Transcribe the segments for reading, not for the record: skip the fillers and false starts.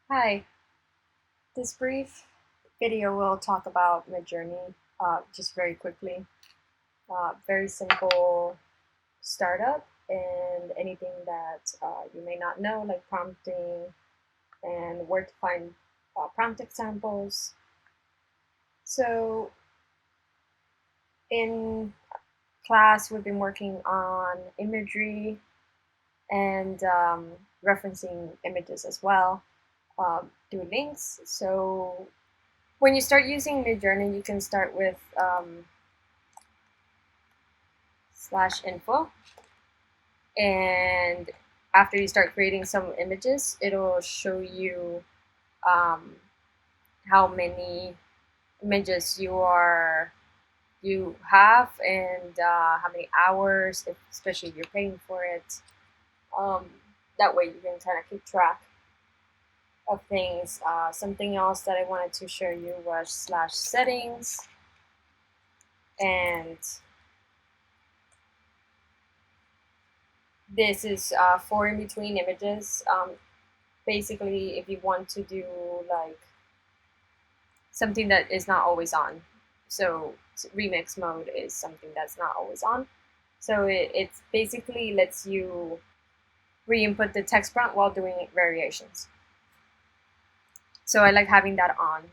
Hi, this brief video will talk about Midjourney just very quickly. Very simple startup and anything that you may not know, like prompting and where to find prompt examples. So in class, we've been working on imagery and referencing images as well through links. So when you start using Midjourney, you can start with /info, and after you start creating some images, it'll show you um, how many images you have and how many hours, especially if you're paying for it. Um, that way you can kind of keep track of things. Something else that I wanted to show you was /settings, and this is for in between images. Basically, if you want to do like something that is not always on, so remix mode is something that's not always on. So it basically lets you re-input the text prompt while doing variations. So I like having that on.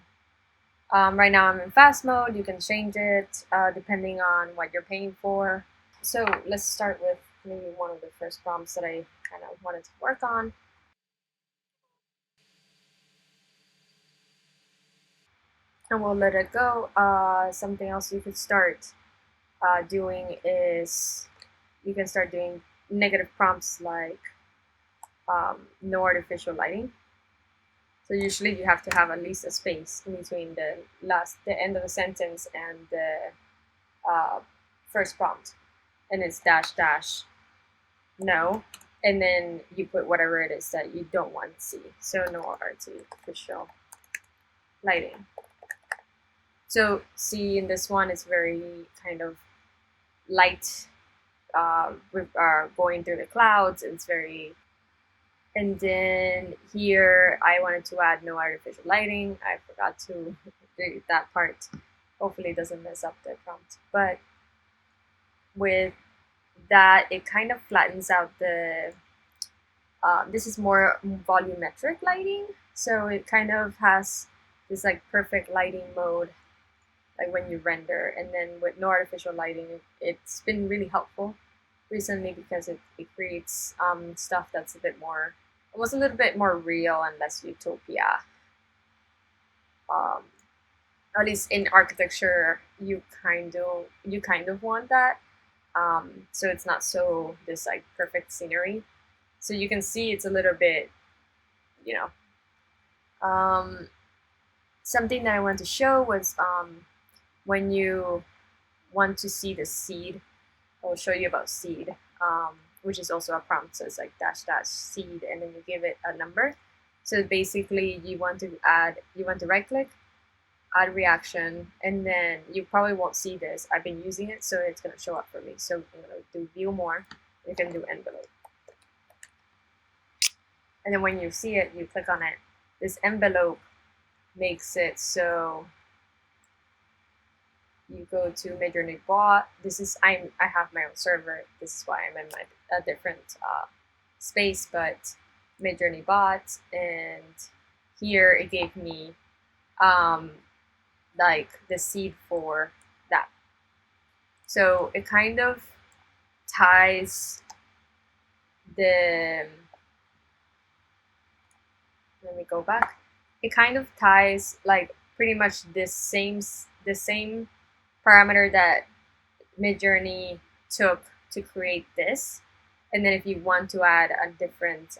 Right now I'm in fast mode. You can change it depending on what you're paying for. So let's start with maybe one of the first prompts that I kind of wanted to work on. And we'll let it go. Something else you could start doing is you can start doing negative prompts like no artificial lighting. So usually you have to have at least a space in between the end of the sentence and the uh, first prompt, and it's dash dash no, and then you put whatever it is that you don't want to see. So no artificial lighting. So see, in this one, it's very kind of light. We are going through the clouds. It's very, and then here I wanted to add no artificial lighting. I forgot to do that part. Hopefully it doesn't mess up the prompt. But with that, it kind of flattens out this is more volumetric lighting. So it kind of has this like perfect lighting mode like when you render. And then with no artificial lighting, it's been really helpful recently because it creates stuff that's a bit more, almost a little bit more real and less utopia. Um, at least in architecture, you kind of want that. So it's not so this like perfect scenery. So you can see it's a little bit, you know. Um, Something that I wanted to show was when you want to see the seed. I'll show you about seed, which is also a prompt. So it's like dash dash seed, and then you give it a number. So basically, you want to right click, add reaction, and then you probably won't see this. I've been using it, so it's going to show up for me. So I'm going to do view more. You can do envelope. And then when you see it, you click on it. This envelope makes it so you go to Midjourney bot. This is I have my own server. This is why I'm in a different space, but Midjourney bot, and here it gave me um, like the seed for that. So it kind of ties the. Let me go back. It kind of ties like pretty much the same parameter that Midjourney took to create this. And then if you want to add a different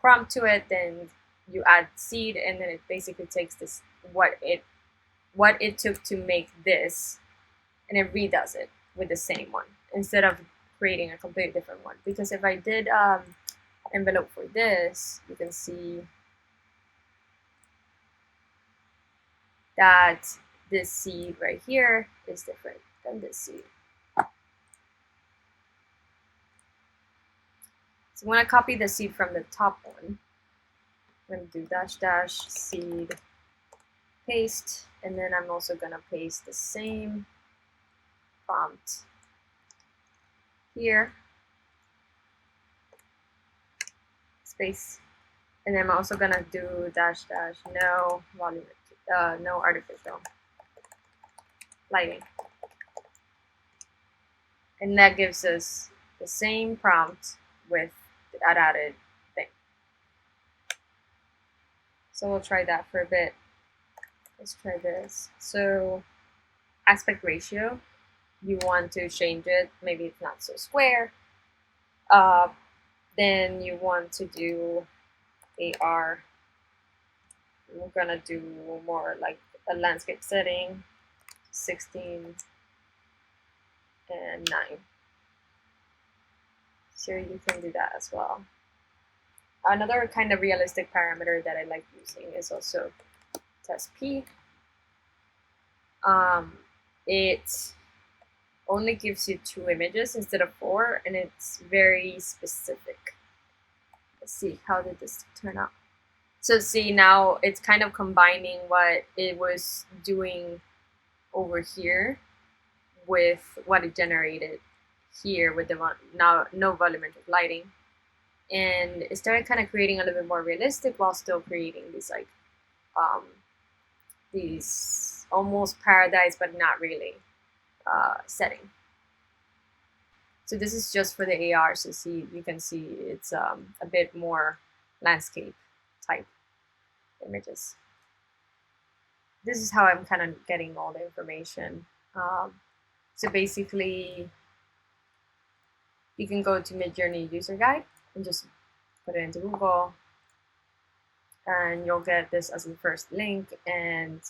prompt to it, then you add seed, and then it basically takes this what it took to make this, and it redoes it with the same one instead of creating a completely different one. Because if I did envelope for this, you can see that this seed right here is different than this seed. So when I copy the seed from the top one, I'm going to do dash dash seed paste, and then I'm also going to paste the same prompt here, space, and then I'm also going to do dash dash no volume, no artificial lighting, and that gives us the same prompt with that added thing. So we'll try that for a bit. Let's try this. So aspect ratio, you want to change it. Maybe it's not so square. Then you want to do AR. We're gonna do more like a landscape setting, 16 and 9. So you can do that as well. Another kind of realistic parameter that I like using is also test P. It only gives you 2 images instead of 4, and it's very specific. Let's see, how did this turn out? So see, now it's kind of combining what it was doing over here with what it generated here with the now no volumetric lighting, and it started kind of creating a little bit more realistic while still creating these almost paradise but not really setting. So this is just for the AR, so see, you can see it's a bit more landscape type images. This is how I'm kind of getting all the information. So basically, you can go to Midjourney user guide and just put it into Google, and you'll get this as the first link. And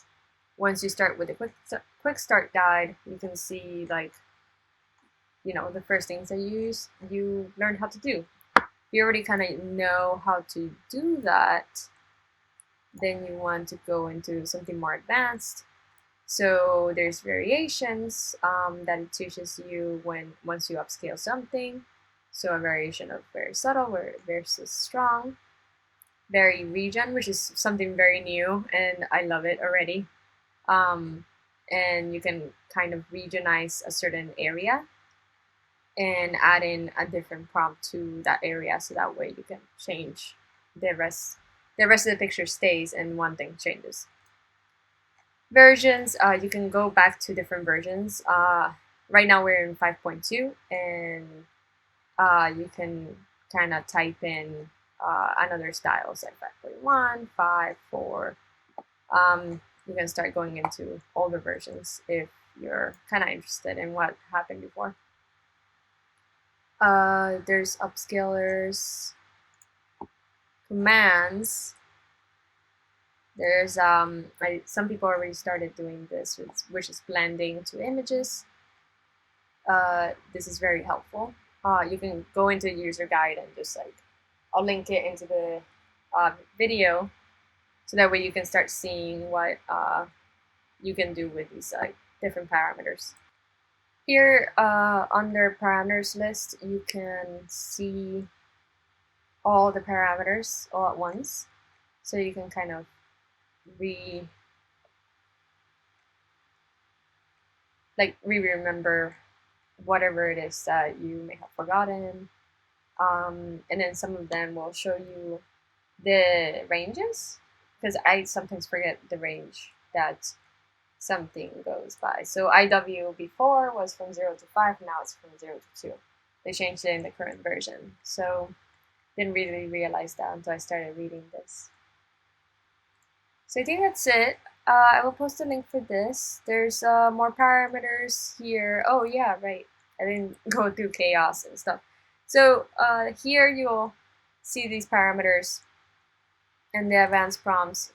once you start with the quick start guide, you can see, like, you know, the first things that you learn how to do. If you already kind of know how to do that, then you want to go into something more advanced. So there's variations that it teaches you once you upscale something. So a variation of very subtle versus strong. Very region, which is something very new, and I love it already. And you can kind of regionize a certain area and add in a different prompt to that area, so that way you can change the rest. The rest of the picture stays and one thing changes. Versions, you can go back to different versions. Right now we're in 5.2, and you can kind of type in another styles like 5.1, 5, 4. You can start going into older versions if you're kind of interested in what happened before. There's upscalers, commands. There's some people already started doing this, which is blending to images. This is very helpful. You can go into user guide and just like, I'll link it into the video, so that way you can start seeing what you can do with these different parameters. Here under parameters list, you can see all the parameters all at once, so you can kind of remember whatever it is that you may have forgotten. And then some of them will show you the ranges, because I sometimes forget the range that something goes by. So IW before was from 0 to 5, now it's from 0 to 2. They changed it in the current version, so didn't really realize that until I started reading this. So I think that's it. I will post a link for this. There's more parameters here. Oh yeah, right. I didn't go through chaos and stuff. So here you'll see these parameters and the advanced prompts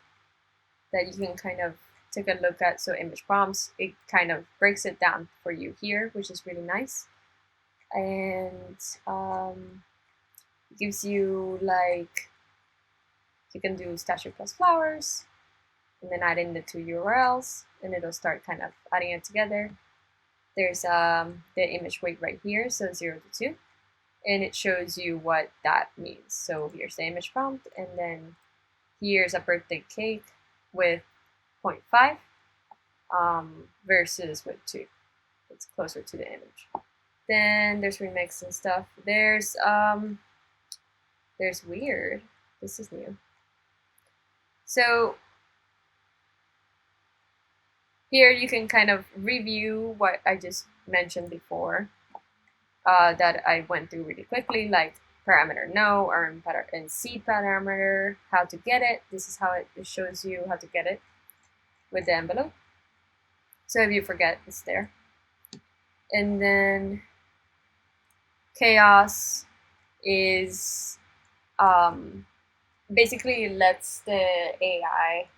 that you can kind of take a look at. So image prompts, it kind of breaks it down for you here, which is really nice. And gives you, like, you can do statue plus flowers, and then add in the 2 URLs, and it'll start kind of adding it together. There's the image weight right here, so 0 to 2, and it shows you what that means. So here's the image prompt, and then Here's a birthday cake with 0.5 versus with 2. It's closer to the image. Then there's remix and stuff. There's weird. This is new. So here you can kind of review what I just mentioned before that I went through really quickly, like parameter no, or in seed parameter, how to get it. This is how it shows you how to get it with the envelope. So if you forget, it's there. And then chaos is basically it lets the AI,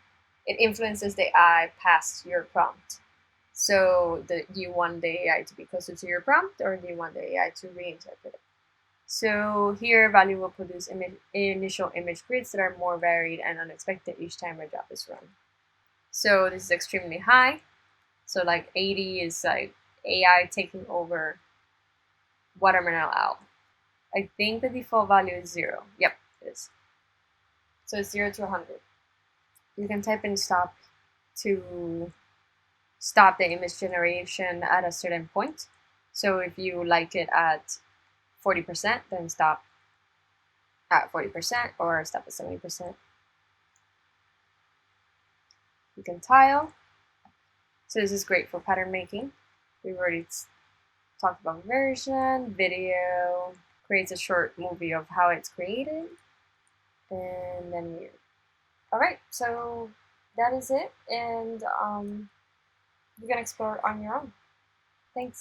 it influences the AI past your prompt. So do you want the AI to be closer to your prompt, or do you want the AI to reinterpret it? So here, Value will produce initial image grids that are more varied and unexpected each time a job is run. So this is extremely high. So like 80 is like AI taking over watermelon owl. I think the default value is 0. Yep, it is. So it's 0 to 100. You can type in stop to stop the image generation at a certain point. So if you like it at 40%, then stop at 40% or stop at 70%. You can tile. So this is great for pattern making. We've already talked about version, video, creates a short movie of how it's created, and then weird. All right, so that is it, and you can explore it on your own.